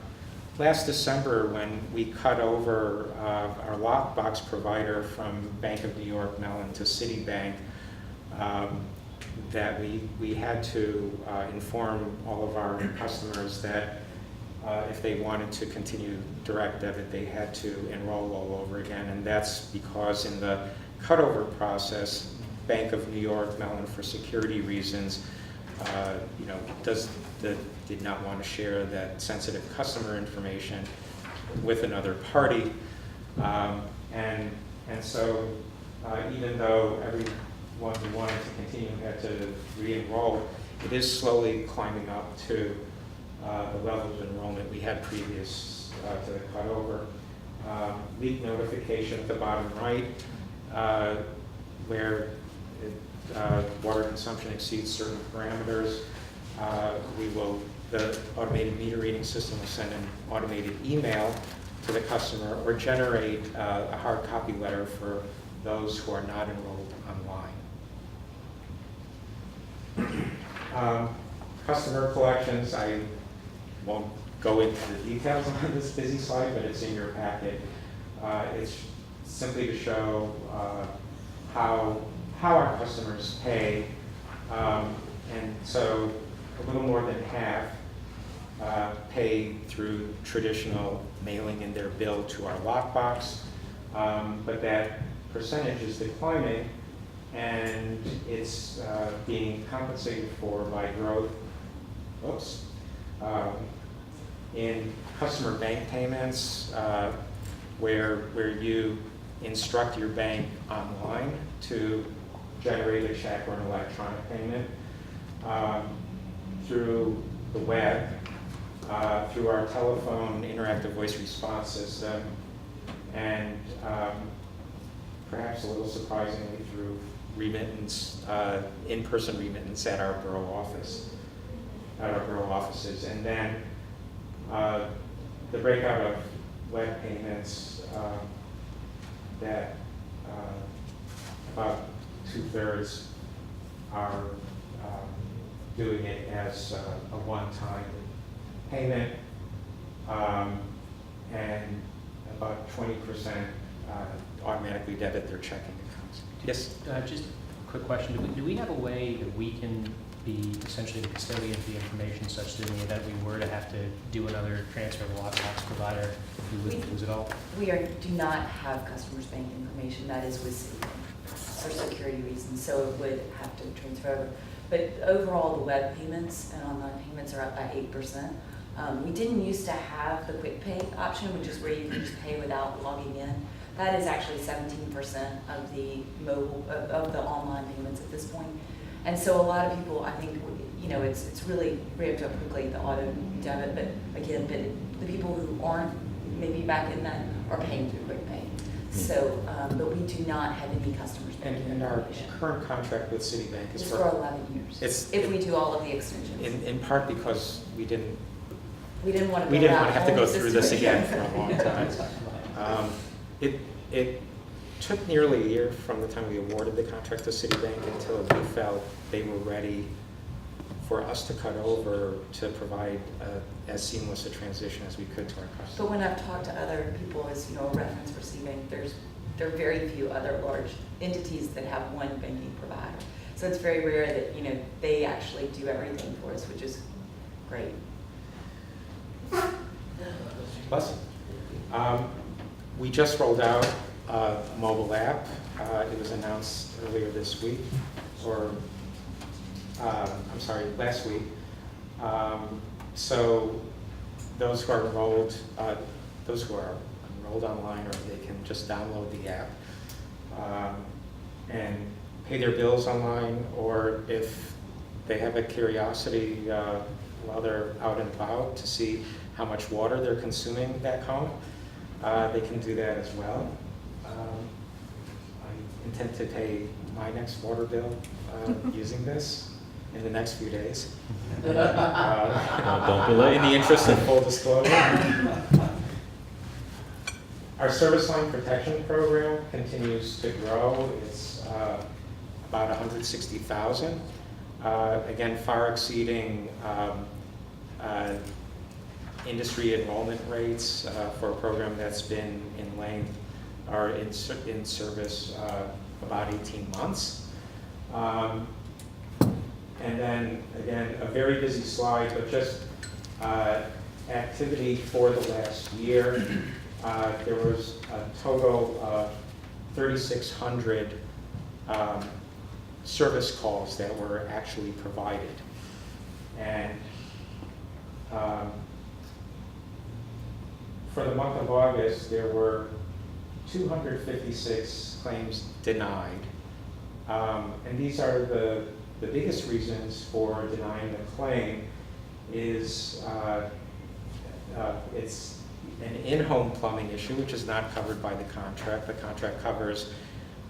last December when we cut over our lockbox provider from Bank of New York Mellon to Citibank. That we had to inform all of our customers that if they wanted to continue direct debit, they had to enroll all over again. And that's because in the cutover process, Bank of New York Mellon, for security reasons, did not want to share that sensitive customer information with another party. And so even though everyone who wanted to continue had to re-enroll, it is slowly climbing up to the level of enrollment we had previous to the cutover. Leak notification at the bottom right, where water consumption exceeds certain parameters. The automated meter reading system will send an automated email to the customer or generate a hard copy letter for those who are not enrolled online. Customer collections, I won't go into the details on this busy slide, but it's in your packet. It's simply to show how our customers pay. And so a little more than half pay through traditional mailing in their bill to our lockbox, but that percentage is declining, and it's being compensated for by growth in customer bank payments, where you instruct your bank online to generate a check or an electronic payment through the web, through our telephone interactive voice response system, and perhaps a little surprisingly through remittance, in-person remittance at our borough offices. And then the breakout of web payments, that about 2/3 are doing it as a one-time payment, and about 20% automatically debit their checking accounts. Yes? Just a quick question. Do we have a way that we can be essentially the custodian of the information such that in the event we were to have to do another transfer to a lockbox provider, we wouldn't lose it all? We do not have customers' bank information. That is with Citibank for security reasons, so it would have to transfer over. But overall, the web payments and online payments are up by 8%. We didn't used to have the quick pay option, which is where you can just pay without logging in. That is actually 17% of the of the online payments at this point. And so a lot of people, I think, it's really ramped up quickly, the auto debit, but the people who aren't maybe back in that are paying through quick pay. So, but we do not have any customers banking And our information. current contract with Citibank is It's for 11 years, if we do all of the extensions. in part because we didn't We didn't want to have to go through this again for a long time. It took nearly a year from the time we awarded the contract to Citibank until we felt they were ready for us to cut over to provide as seamless a transition as we could to our customers. But when I've talked to other people as, a reference for Citibank, there are very few other large entities that have one banking provider. So it's very rare that, they actually do everything for us, which is great. Bless you. We just rolled out a mobile app. It was announced earlier this week, last week. So those who are enrolled online, or they can just download the app and pay their bills online, or if they have a curiosity while they're out and about to see how much water they're consuming back home, they can do that as well. I intend to pay my next water bill using this in the next few days. Don't delay. In the interest of full disclosure. Our service line protection program continues to grow. It's about 160,000. Again, far exceeding industry enrollment rates for a program that's been in length or in service about 18 months. And then, again, a very busy slide, but just activity for the last year. There was a total of 3,600 service calls that were actually provided. And for the month of August, there were 256 claims denied. And these are the biggest reasons for denying the claim is it's an in-home plumbing issue, which is not covered by the contract. The contract covers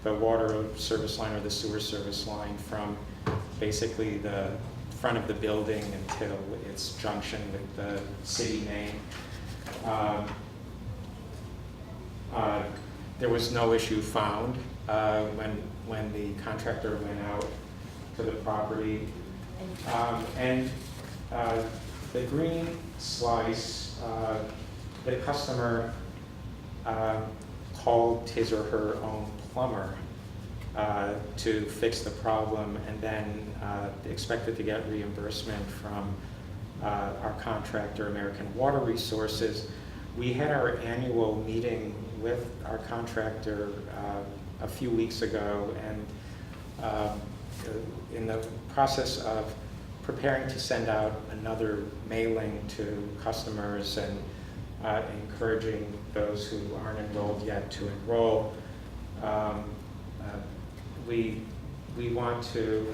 the water service line or the sewer service line from basically the front of the building until its junction with the city main. There was no issue found when the contractor went out to the property. And the green slice, the customer called his or her own plumber to fix the problem, and then expected to get reimbursement from our contractor, American Water Resources. We had our annual meeting with our contractor a few weeks ago, and in the process of preparing to send out another mailing to customers and encouraging those who aren't enrolled yet to enroll. We want to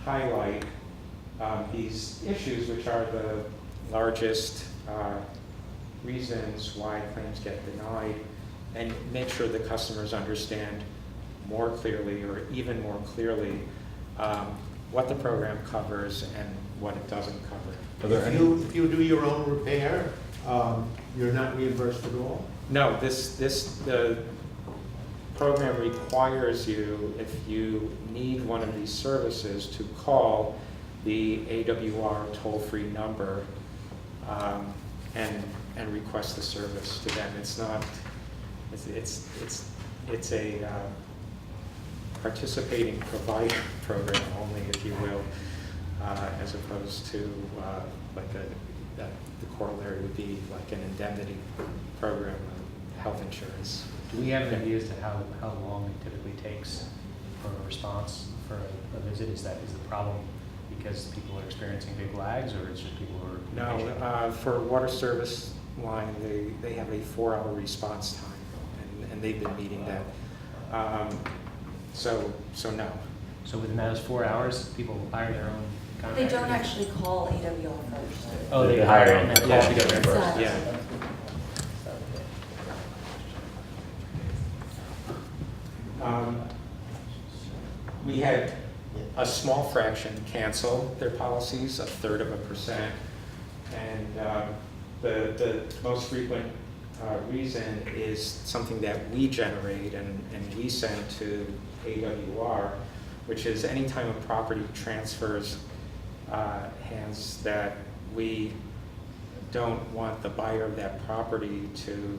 highlight these issues, which are the largest reasons why claims get denied, and make sure the customers understand more clearly, or even more clearly, what the program covers and what it doesn't cover. If you do your own repair, you're not reimbursed at all? No, the program requires you, if you need one of these services, to call the AWR toll-free number and request the service to them. It's not. It's a participating provider program only, if you will, as opposed to like the corollary would be like an indemnity program, health insurance. Do we have an idea as to how long it typically takes for a response for a visit? Is the problem because people are experiencing big lags, or it's just people who are impatient? No, for water service line, they have a 4-hour response time, and they've been meeting that. So no. So within those 4 hours, people hire their own contractor? They don't actually call AWR first. Oh, they hire and then call Yeah. together first? Yeah. We had a small fraction cancel their policies, 1/3%, and the most frequent reason is something that we generate and we send to AWR, which is anytime a property transfers hands that we don't want the buyer of that property to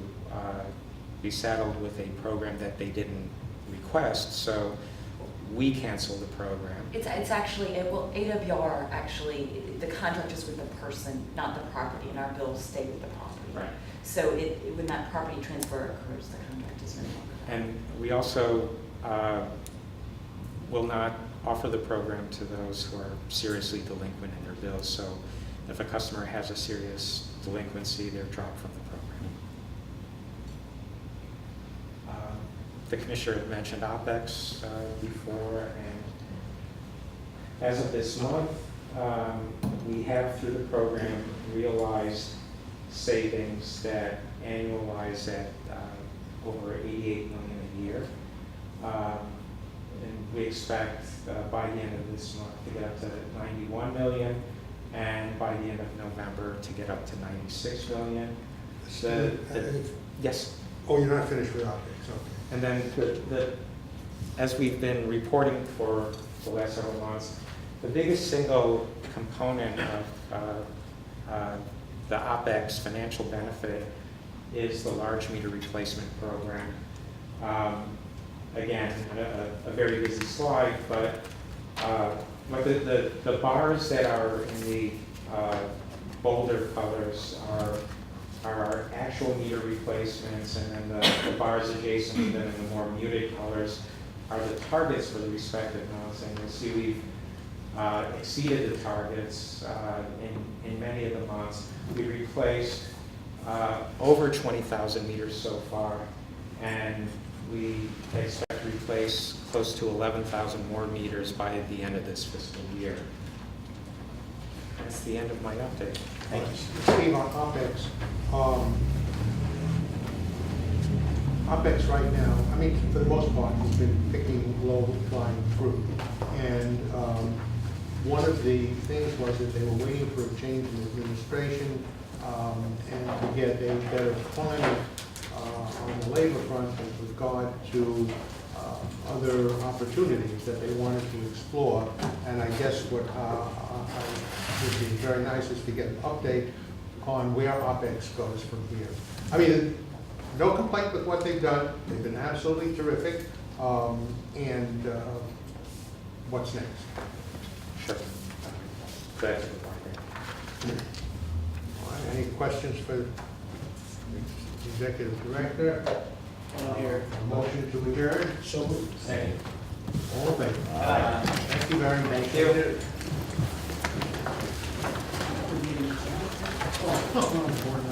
be saddled with a program that they didn't request, so we cancel the program. It's actually, AWR actually, the contract is with the person, not the property, and our bills stay with the property. Right. So when that property transfer occurs, the contract is no longer. And we also will not offer the program to those who are seriously delinquent in their bills. So if a customer has a serious delinquency, they're dropped from the program. The commissioner had mentioned OpEx before, and as of this month, we have through the program realized savings that annualize at over $88 million a year. And we expect by the end of this month to get up to $91 million, and by the end of November to get up to $96 million. Yes? Oh, you're not finished with optics, okay. And then as we've been reporting for the last several months, the biggest single component of the OpEx financial benefit is the large meter replacement program. Again, a very busy slide, but the bars that are in the bolder colors are our actual meter replacements, and then the bars adjacent to them in the more muted colors are the targets for the respective months. And you'll see we've exceeded the targets in many of the months. We replaced over 20,000 meters so far, and we expect to replace close to 11,000 more meters by the end of this fiscal year. That's the end of my update. Thank you. Steve, on OpEx, OpEx right now, I mean, for the most part, has been picking low-lying fruit. And one of the things was that they were waiting for a change in administration and to get a better climate on the labor front with regard to other opportunities that they wanted to explore. And I guess what would be very nice is to get an update on where OpEx goes from here. I mean, no complaint with what they've done. They've been absolutely terrific. And what's next? Sure. Glad to be All right, any questions for the Executive Director? Motion to adjourn? So moved. Second. All in favor? Thank you very much. Thank you. Board